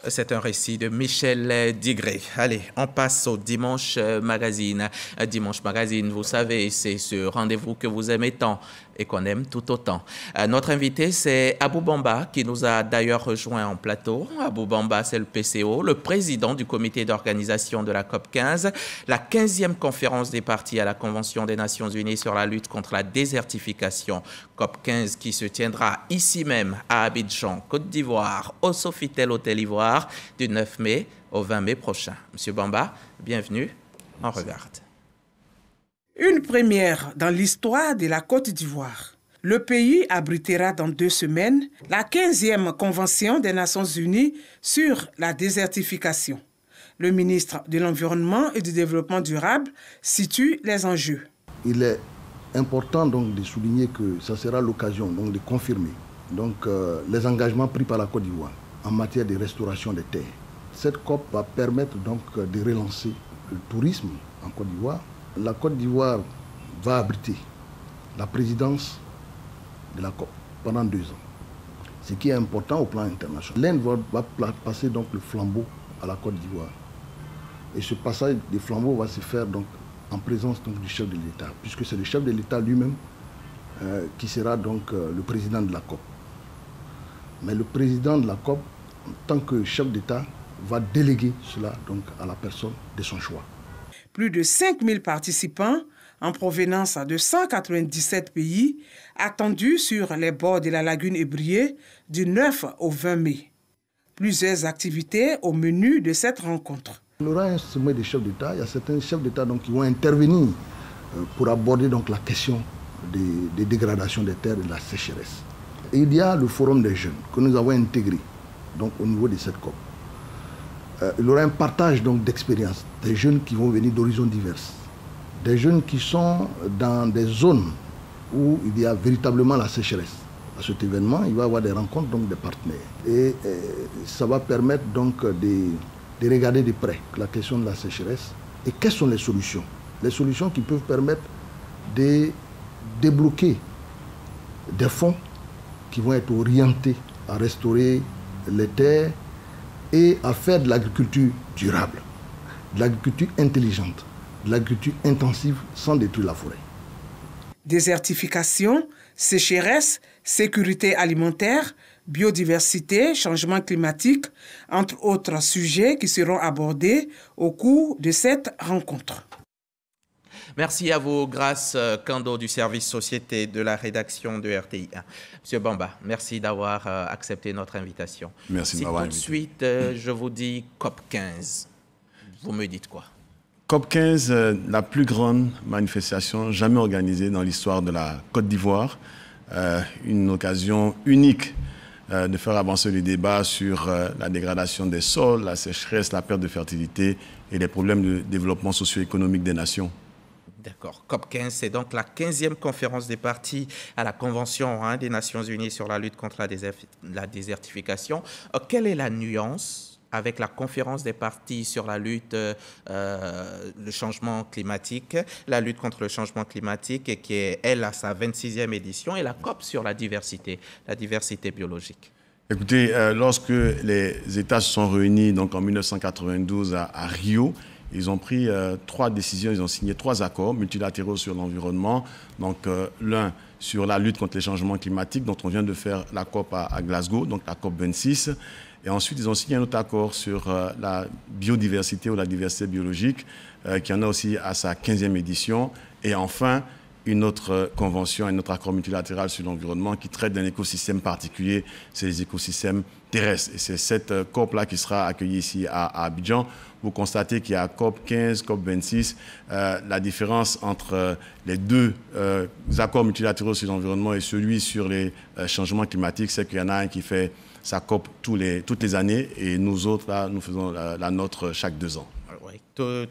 C'est un récit de Michel Digré. Allez, on passe au Dimanche Magazine. Dimanche Magazine, vous savez, c'est ce rendez-vous que vous aimez tant et qu'on aime tout autant. Notre invité, c'est Abou Bamba, qui nous a d'ailleurs rejoint en plateau. Abou Bamba, c'est le PCO, le président du comité d'organisation de la COP 15, la 15e conférence des parties à la Convention des Nations Unies sur la lutte contre la désertification. COP 15 qui se tiendra ici même à Abidjan, Côte d'Ivoire, au Sofitel Hôtel Ivoire, du 9 mai au 20 mai prochain. Monsieur Bamba, bienvenue. On regarde. Une première dans l'histoire de la Côte d'Ivoire. Le pays abritera dans 2 semaines la 15e Convention des Nations Unies sur la désertification. Le ministre de l'Environnement et du Développement durable situe les enjeux. Il est important donc de souligner que ça sera l'occasion donc de confirmer les engagements pris par la Côte d'Ivoire en matière de restauration des terres. Cette COP va permettre donc de relancer le tourisme en Côte d'Ivoire. La Côte d'Ivoire va abriter la présidence de la COP pendant 2 ans, ce qui est important au plan international. L'Inde va passer donc le flambeau à la Côte d'Ivoire. Et ce passage des flambeaux va se faire donc en présence donc du chef de l'État, puisque c'est le chef de l'État lui-même qui sera donc le président de la COP. Mais le président de la COP, en tant que chef d'État, va déléguer cela donc à la personne de son choix. Plus de 5000 participants en provenance de 197 pays attendus sur les bords de la lagune Ébrié du 9 au 20 mai. Plusieurs activités au menu de cette rencontre. Il y aura un sommet des chefs d'État. Il y a certains chefs d'État qui vont intervenir pour aborder donc la question des dégradations des terres et de la sécheresse. Et il y a le forum des jeunes que nous avons intégré donc, au niveau de cette COP. Il y aura un partage d'expériences des jeunes qui vont venir d'horizons divers, des jeunes qui sont dans des zones où il y a véritablement la sécheresse. À cet événement, il va y avoir des rencontres donc, des partenaires. Et ça va permettre donc de regarder de près la question de la sécheresse et quelles sont les solutions. Les solutions qui peuvent permettre de débloquer des fonds qui vont être orientés à restaurer les terres et à faire de l'agriculture durable, de l'agriculture intelligente, de l'agriculture intensive sans détruire la forêt. Désertification, sécheresse, sécurité alimentaire, biodiversité, changement climatique, entre autres sujets qui seront abordés au cours de cette rencontre. Merci à vous, Grâce Kando du service société de la rédaction de RTI. Monsieur Bamba, merci d'avoir accepté notre invitation. Merci de m'avoir invité. Tout de suite, je vous dis COP 15, vous me dites quoi? COP 15, la plus grande manifestation jamais organisée dans l'histoire de la Côte d'Ivoire. Une occasion unique de faire avancer le débat sur la dégradation des sols, la sécheresse, la perte de fertilité et les problèmes de développement socio-économique des nations. D'accord. COP 15, c'est donc la 15e conférence des parties à la Convention des Nations Unies sur la lutte contre la désertification. Quelle est la nuance avec la conférence des parties sur la lutte, le changement climatique, la lutte contre le changement climatique, et qui est, elle, à sa 26e édition, et la COP sur la diversité biologique? Écoutez, lorsque les États se sont réunis donc, en 1992 à Rio, ils ont pris 3 décisions, ils ont signé 3 accords multilatéraux sur l'environnement. Donc l'un sur la lutte contre les changements climatiques, dont on vient de faire la COP à Glasgow, donc la COP 26. Et ensuite, ils ont signé un autre accord sur la biodiversité ou la diversité biologique, qui en a aussi à sa 15e édition. Et enfin, une autre convention, un autre accord multilatéral sur l'environnement qui traite d'un écosystème particulier, c'est les écosystèmes terrestres. Et c'est cette COP-là qui sera accueillie ici à Abidjan. Vous constatez qu'il y a COP 15, COP 26. La différence entre les 2 accords multilatéraux sur l'environnement et celui sur les changements climatiques, c'est qu'il y en a un qui fait sa COP toutes les années et nous autres, là, nous faisons la nôtre chaque 2 ans. Oui,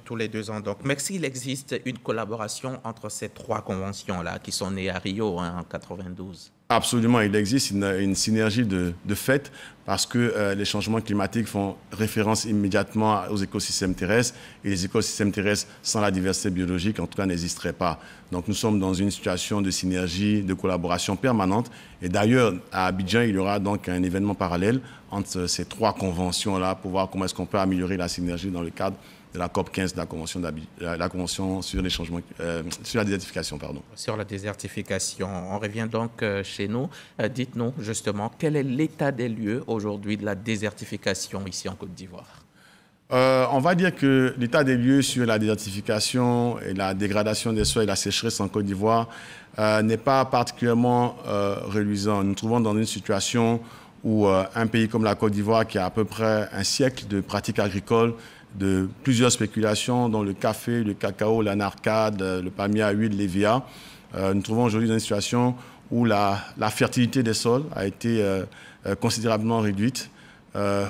tous les 2 ans. Donc, mais s'il existe une collaboration entre ces 3 conventions-là qui sont nées à Rio en 92. Absolument, il existe une synergie de fait parce que les changements climatiques font référence immédiatement aux écosystèmes terrestres et les écosystèmes terrestres sans la diversité biologique, en tout cas, n'existeraient pas. Donc nous sommes dans une situation de synergie, de collaboration permanente. Et d'ailleurs, à Abidjan, il y aura donc un événement parallèle entre ces trois conventions-là pour voir comment est-ce qu'on peut améliorer la synergie dans le cadre de la COP 15 de la convention sur les changements, sur la désertification, pardon. Sur la désertification, on revient donc chez nous. Dites-nous justement, quel est l'état des lieux aujourd'hui de la désertification ici en Côte d'Ivoire? On va dire que l'état des lieux sur la désertification et la dégradation des sols et la sécheresse en Côte d'Ivoire n'est pas particulièrement reluisant. Nous nous trouvons dans une situation où un pays comme la Côte d'Ivoire, qui a à peu près un siècle de pratiques agricoles, de plusieurs spéculations dans le café, le cacao, l'anarcade, le palmier à huile, l'évia. Nous trouvons aujourd'hui dans une situation où la fertilité des sols a été considérablement réduite,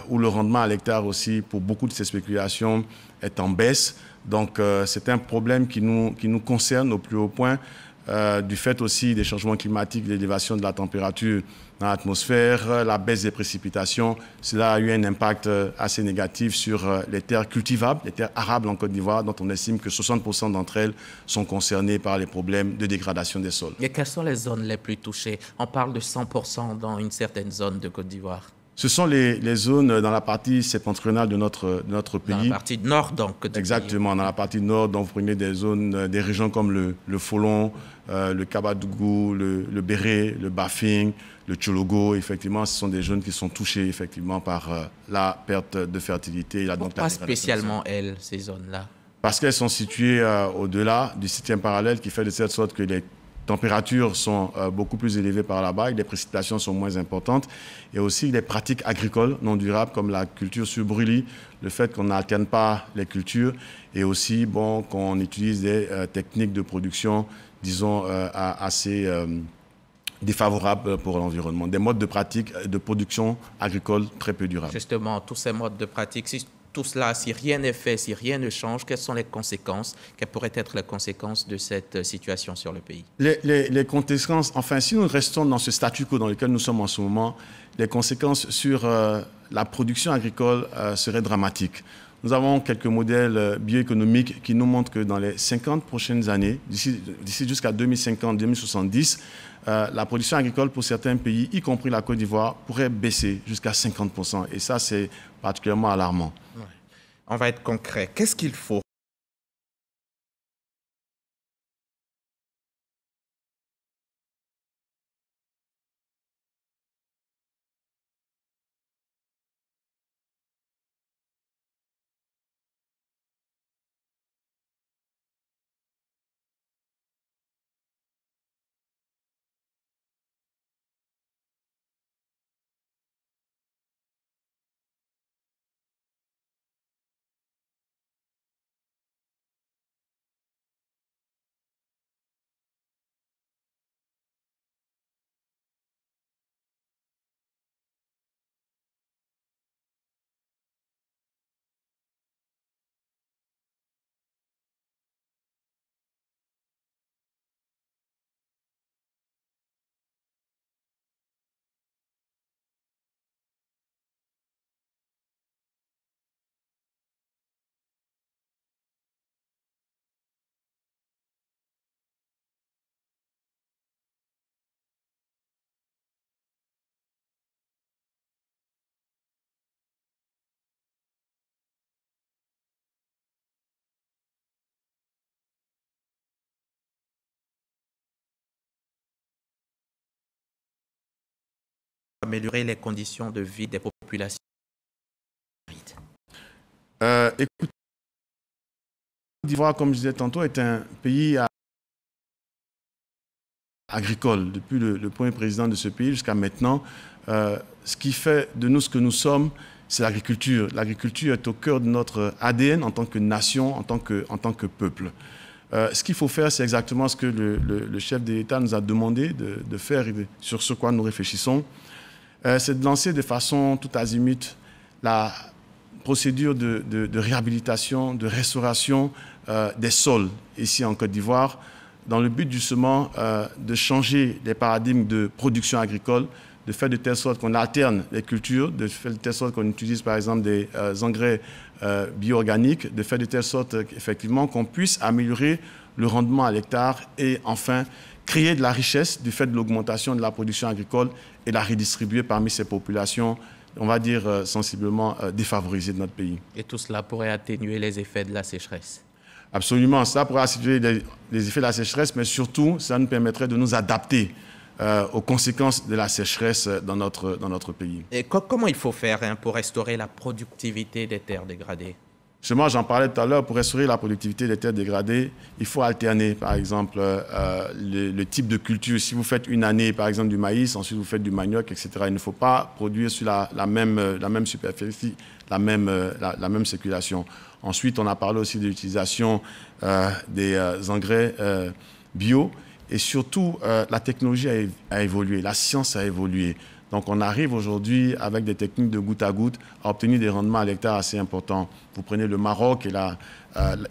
où le rendement à l'hectare aussi, pour beaucoup de ces spéculations, est en baisse. Donc c'est un problème qui nous concerne au plus haut point, du fait aussi des changements climatiques, l'élévation de la température dans l'atmosphère, la baisse des précipitations. Cela a eu un impact assez négatif sur les terres cultivables, les terres arables en Côte d'Ivoire, dont on estime que 60% d'entre elles sont concernées par les problèmes de dégradation des sols. Et quelles sont les zones les plus touchées? On parle de 100% dans une certaine zone de Côte d'Ivoire. Ce sont les zones dans la partie septentrionale de notre pays. Dans la partie nord, donc. Exactement, dans la partie nord, donc vous prenez des zones, des régions comme le Folon, le Kabadougou, le Béré, le Bafing, le Tchologo. Effectivement, ce sont des zones qui sont touchées effectivement par la perte de fertilité. Et Pourquoi spécialement elles, ces zones-là? Parce qu'elles sont situées au-delà du 7e parallèle, qui fait de cette sorte que les températures sont beaucoup plus élevées par là-bas, les précipitations sont moins importantes et aussi les pratiques agricoles non durables comme la culture sur brûlis, le fait qu'on n'alterne pas les cultures et aussi qu'on utilise des techniques de production, disons, assez défavorables pour l'environnement, des modes de pratique de production agricole très peu durables. Justement, tous ces modes de pratique, tout cela, si rien n'est fait, si rien ne change, quelles sont les conséquences? Quelles pourraient être les conséquences de cette situation sur le pays? Les conséquences, enfin, si nous restons dans ce statu quo dans lequel nous sommes en ce moment, les conséquences sur la production agricole seraient dramatiques. Nous avons quelques modèles bioéconomiques qui nous montrent que dans les 50 prochaines années, d'ici jusqu'à 2050-2070, la production agricole pour certains pays, y compris la Côte d'Ivoire, pourrait baisser jusqu'à 50%. Et ça, c'est particulièrement alarmant. Ouais. On va être concret. Qu'est-ce qu'il faut? Améliorer les conditions de vie des populations. Écoute, Côte d'Ivoire, comme je disais tantôt, est un pays agricole. Depuis le premier président de ce pays jusqu'à maintenant, ce qui fait de nous ce que nous sommes, c'est l'agriculture. L'agriculture est au cœur de notre ADN en tant que nation, en tant que peuple. Ce qu'il faut faire, c'est exactement ce que le chef de l'État nous a demandé de faire et sur ce quoi nous réfléchissons. C'est de lancer de façon tout azimut la procédure de réhabilitation, de restauration des sols ici en Côte d'Ivoire. dans le but justement de changer les paradigmes de production agricole, de faire de telle sorte qu'on alterne les cultures, de faire de telle sorte qu'on utilise par exemple des engrais bio-organiques, de faire de telle sorte effectivement qu'on puisse améliorer le rendement à l'hectare et enfin créer de la richesse du fait de l'augmentation de la production agricole et la redistribuer parmi ces populations, on va dire sensiblement défavorisées de notre pays. Et tout cela pourrait atténuer les effets de la sécheresse. Absolument, ça pourrait atténuer les effets de la sécheresse, mais surtout, ça nous permettrait de nous adapter aux conséquences de la sécheresse dans notre pays. Et comment il faut faire pour restaurer la productivité des terres dégradées? Justement, j'en parlais tout à l'heure, pour restaurer la productivité des terres dégradées, il faut alterner, par exemple, le type de culture. Si vous faites une année, par exemple, du maïs, ensuite vous faites du manioc, etc., il ne faut pas produire sur la même superficie, la même circulation. Ensuite, on a parlé aussi de l'utilisation des engrais bio. Et surtout, la technologie a évolué, la science a évolué. Donc, on arrive aujourd'hui, avec des techniques de goutte à goutte, à obtenir des rendements à l'hectare assez importants. Vous prenez le Maroc et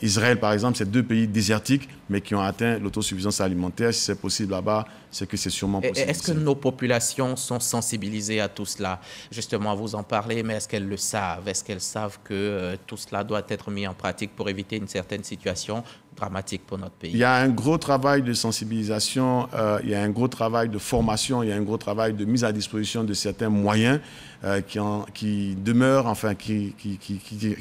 Israël, par exemple, c'est deux pays désertiques, mais qui ont atteint l'autosuffisance alimentaire. Si c'est possible là-bas, c'est que c'est sûrement possible. Est-ce que nos populations sont sensibilisées à tout cela? Justement, vous en parlez, mais est-ce qu'elles le savent? Est-ce qu'elles savent que tout cela doit être mis en pratique pour éviter une certaine situation dramatique pour notre pays? Il y a un gros travail de sensibilisation, il y a un gros travail de formation, il y a un gros travail de mise à disposition de certains moyens qui demeurent, enfin qui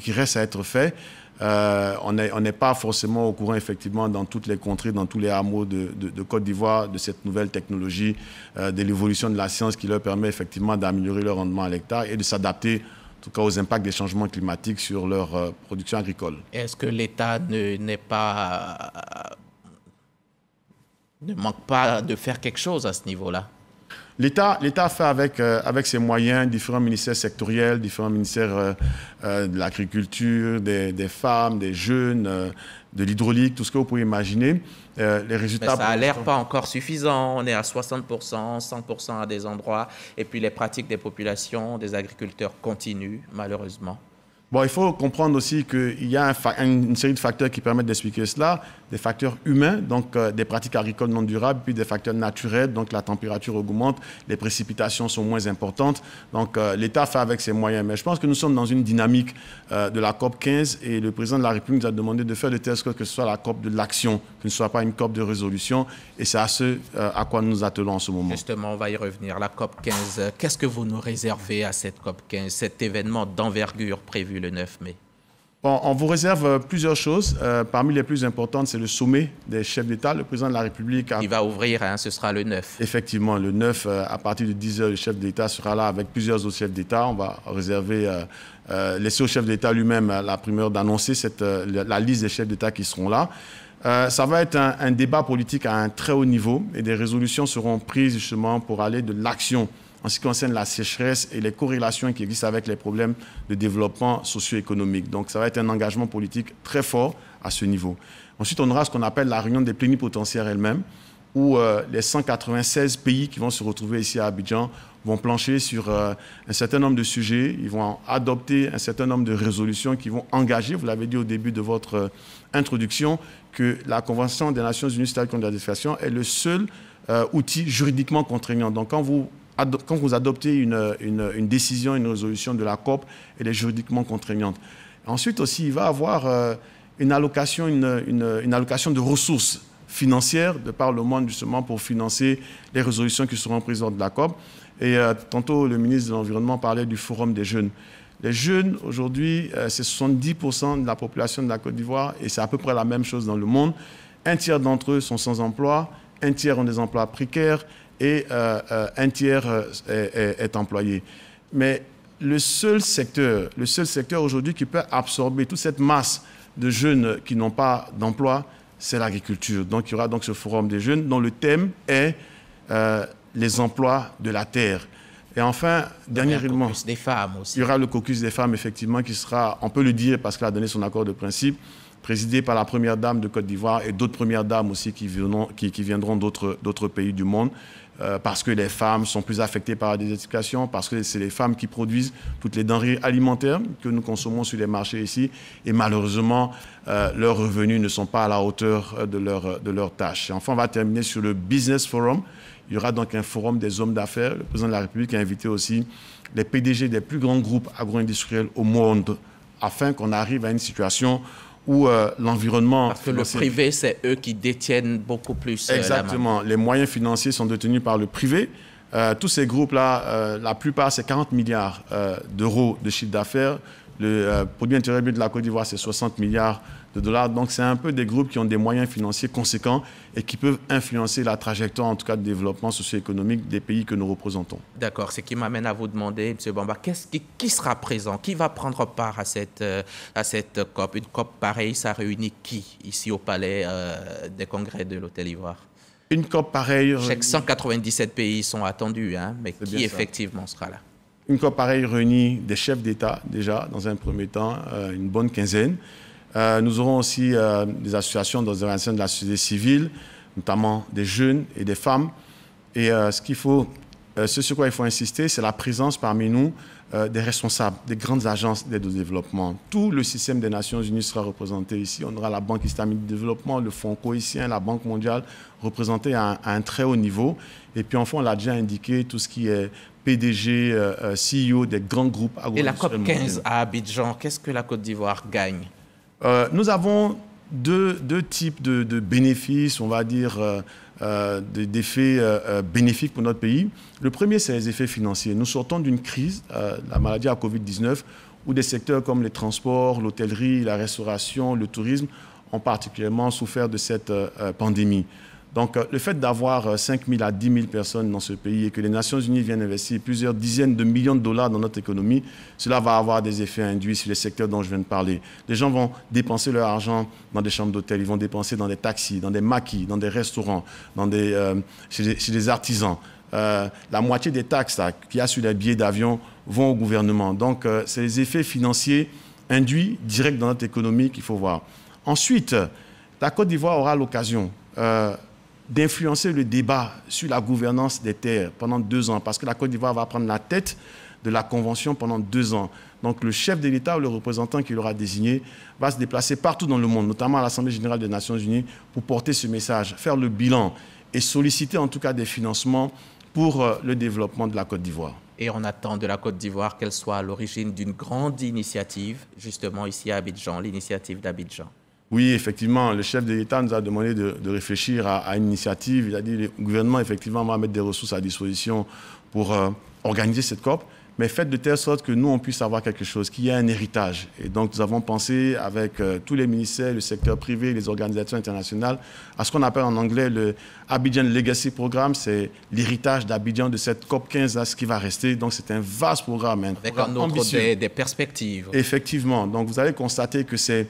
restent à être faits. On n'est pas forcément au courant, effectivement, dans toutes les contrées, dans tous les hameaux de Côte d'Ivoire, de cette nouvelle technologie, de l'évolution de la science qui leur permet effectivement d'améliorer leur rendement à l'hectare et de s'adapter, en tout cas, aux impacts des changements climatiques sur leur production agricole. Est-ce que l'État ne manque pas de faire quelque chose à ce niveau-là? L'État fait avec ses moyens, différents ministères sectoriels, différents ministères de l'agriculture, des femmes, des jeunes, de l'hydraulique, tout ce que vous pouvez imaginer. Les résultats... Mais ça n'a l'air pas encore suffisant. On est à 60%, 100% à des endroits. Et puis les pratiques des populations, des agriculteurs continuent, malheureusement. Bon, il faut comprendre aussi qu'il y a une série de facteurs qui permettent d'expliquer cela. Des facteurs humains, donc des pratiques agricoles non durables, puis des facteurs naturels, donc la température augmente, les précipitations sont moins importantes. Donc l'État fait avec ses moyens. Mais je pense que nous sommes dans une dynamique de la COP 15 et le président de la République nous a demandé de faire de telle sorte que ce soit la COP de l'action, que ce ne soit pas une COP de résolution. Et c'est à ce à quoi nous nous attelons en ce moment. Justement, on va y revenir. La COP 15, qu'est-ce que vous nous réservez à cette COP 15, cet événement d'envergure prévu le 9 mai? Bon, on vous réserve plusieurs choses. Parmi les plus importantes, c'est le sommet des chefs d'État. Le président de la République... Il va ouvrir, hein, ce sera le 9. Effectivement, le 9, à partir de 10 h, le chef d'État sera là avec plusieurs autres chefs d'État. On va laisser au chef d'État lui-même la primeur d'annoncer la liste des chefs d'État qui seront là. Ça va être un débat politique à un très haut niveau et des résolutions seront prises justement pour aller de l'action en ce qui concerne la sécheresse et les corrélations qui existent avec les problèmes de développement socio-économique. Donc, ça va être un engagement politique très fort à ce niveau. Ensuite, on aura ce qu'on appelle la réunion des plénipotentiaires elles-mêmes, où les 196 pays qui vont se retrouver ici à Abidjan vont plancher sur un certain nombre de sujets. Ils vont adopter un certain nombre de résolutions qui vont engager, vous l'avez dit au début de votre introduction, que la Convention des Nations Unies sur la biodiversité est le seul outil juridiquement contraignant. Donc, quand vous adoptez une décision, une résolution de la COP, elle est juridiquement contraignante. Ensuite aussi, il va y avoir une allocation de ressources financières de par le monde justement pour financer les résolutions qui seront prises lors de la COP. Et tantôt, le ministre de l'Environnement parlait du Forum des jeunes. Les jeunes, aujourd'hui, c'est 70% de la population de la Côte d'Ivoire et c'est à peu près la même chose dans le monde. Un tiers d'entre eux sont sans emploi, un tiers ont des emplois précaires, et un tiers est employé. Mais le seul secteur aujourd'hui qui peut absorber toute cette masse de jeunes qui n'ont pas d'emploi, c'est l'agriculture. Donc, il y aura donc ce forum des jeunes dont le thème est les emplois de la terre. Et enfin, dernièrement, des femmes aussi. Il y aura le caucus des femmes, effectivement, qui sera, on peut le dire parce qu'elle a donné son accord de principe, présidé par la première dame de Côte d'Ivoire et d'autres premières dames aussi qui viendront d'autres pays du monde. parce que les femmes sont plus affectées par la désertification, parce que c'est les femmes qui produisent toutes les denrées alimentaires que nous consommons sur les marchés ici. Et malheureusement, leurs revenus ne sont pas à la hauteur de leurs tâches. Et enfin, on va terminer sur le Business Forum. Il y aura donc un forum des hommes d'affaires. Le président de la République a invité aussi les PDG des plus grands groupes agro-industriels au monde, afin qu'on arrive à une situation où l'environnement... Parce que le privé, c'est eux qui détiennent beaucoup plus Exactement. Les moyens financiers sont détenus par le privé. Tous ces groupes-là, la plupart, c'est 40 milliards d'euros de chiffre d'affaires. Le produit intérieur brut de la Côte d'Ivoire, c'est 60 milliards de dollars. Donc, c'est un peu des groupes qui ont des moyens financiers conséquents et qui peuvent influencer la trajectoire, en tout cas, de développement socio-économique des pays que nous représentons. D'accord. Ce qui m'amène à vous demander, M. Bamba, qui sera présent? Qui va prendre part à cette COP? Une COP pareille, ça réunit qui ici au Palais des Congrès de l'Hôtel Ivoire? Une COP pareille... Je sais que 197 pays sont attendus, hein, mais qui effectivement sera là? Une COP pareille réunit des chefs d'État, déjà, dans un premier temps, une bonne quinzaine. Nous aurons aussi des associations dans les organisations de la société civile, notamment des jeunes et des femmes. Et ce sur quoi il faut insister, c'est la présence parmi nous des responsables, des grandes agences d'aide au développement. Tout le système des Nations Unies sera représenté ici. On aura la Banque islamique de développement, le Fonds coïtien, la Banque mondiale, représentés à un très haut niveau. Et puis enfin, on l'a déjà indiqué, tout ce qui est PDG, CEO des grands groupes agroindustriels. Et la COP 15 à Abidjan, qu'est-ce que la Côte d'Ivoire gagne? Nous avons deux types de bénéfices, on va dire, d'effets bénéfiques pour notre pays. Le premier, c'est les effets financiers. Nous sortons d'une crise, la maladie à Covid-19, où des secteurs comme les transports, l'hôtellerie, la restauration, le tourisme ont particulièrement souffert de cette pandémie. Donc, le fait d'avoir 5 000 à 10 000 personnes dans ce pays et que les Nations Unies viennent investir plusieurs dizaines de millions de dollars dans notre économie, cela va avoir des effets induits sur les secteurs dont je viens de parler. Les gens vont dépenser leur argent dans des chambres d'hôtel, ils vont dépenser dans des taxis, dans des maquis, dans des restaurants, chez des artisans. La moitié des taxes qu'il y a sur les billets d'avion vont au gouvernement. Donc, c'est les effets financiers induits directs dans notre économie qu'il faut voir. Ensuite, la Côte d'Ivoire aura l'occasion d'influencer le débat sur la gouvernance des terres pendant 2 ans, parce que la Côte d'Ivoire va prendre la tête de la Convention pendant 2 ans. Donc le chef de l'État ou le représentant qu'il aura désigné va se déplacer partout dans le monde, notamment à l'Assemblée générale des Nations Unies, pour porter ce message, faire le bilan et solliciter en tout cas des financements pour le développement de la Côte d'Ivoire. Et on attend de la Côte d'Ivoire qu'elle soit à l'origine d'une grande initiative, justement ici à Abidjan, l'initiative d'Abidjan. Oui, effectivement, le chef de l'État nous a demandé de réfléchir à une initiative. Il a dit que le gouvernement, effectivement, va mettre des ressources à disposition pour organiser cette COP, mais faites de telle sorte que nous, on puisse avoir quelque chose, qu'il y ait un héritage. Et donc, nous avons pensé avec tous les ministères, le secteur privé, les organisations internationales, à ce qu'on appelle en anglais le Abidjan Legacy Programme. C'est l'héritage d'Abidjan de cette COP 15, là, ce qui va rester. Donc, c'est un vaste programme. Avec en outre des perspectives. Effectivement. Donc, vous allez constater que c'est...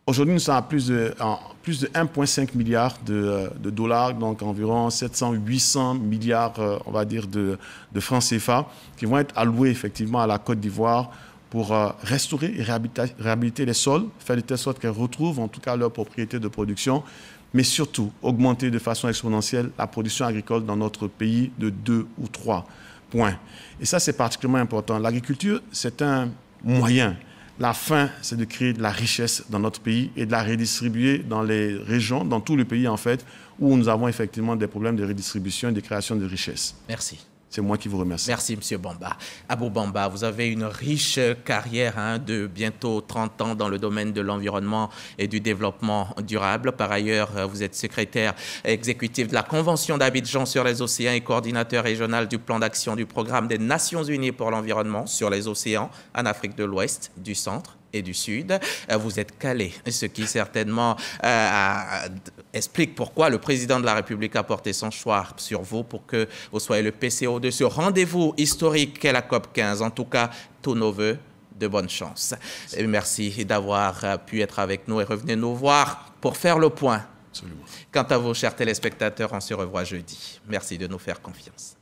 Aujourd'hui, nous sommes à plus de 1,5 milliard de dollars, donc environ 700-800 milliards, on va dire, de francs CFA, qui vont être alloués effectivement à la Côte d'Ivoire pour restaurer et réhabiliter les sols, faire de telle sorte qu'elles retrouvent en tout cas leur propriété de production, mais surtout augmenter de façon exponentielle la production agricole dans notre pays de 2 ou 3 points. Et ça, c'est particulièrement important. L'agriculture, c'est un moyen. La fin, c'est de créer de la richesse dans notre pays et de la redistribuer dans les régions, dans tout le pays en fait, où nous avons effectivement des problèmes de redistribution et de création de richesse. Merci. C'est moi qui vous remercie. Merci, M. Bamba. Abou Bamba, vous avez une riche carrière de bientôt 30 ans dans le domaine de l'environnement et du développement durable. Par ailleurs, vous êtes secrétaire exécutif de la Convention d'Abidjan sur les océans et coordinateur régional du plan d'action du programme des Nations Unies pour l'environnement sur les océans en Afrique de l'Ouest, du Centre et du Sud. Vous êtes calé, ce qui certainement explique pourquoi le président de la République a porté son choix sur vous pour que vous soyez le PCO de ce rendez-vous historique qu'est la COP 15. En tout cas, tous nos voeux de bonne chance. Et merci d'avoir pu être avec nous et revenez nous voir pour faire le point. Absolument. Quant à vous, chers téléspectateurs, on se revoit jeudi. Merci de nous faire confiance.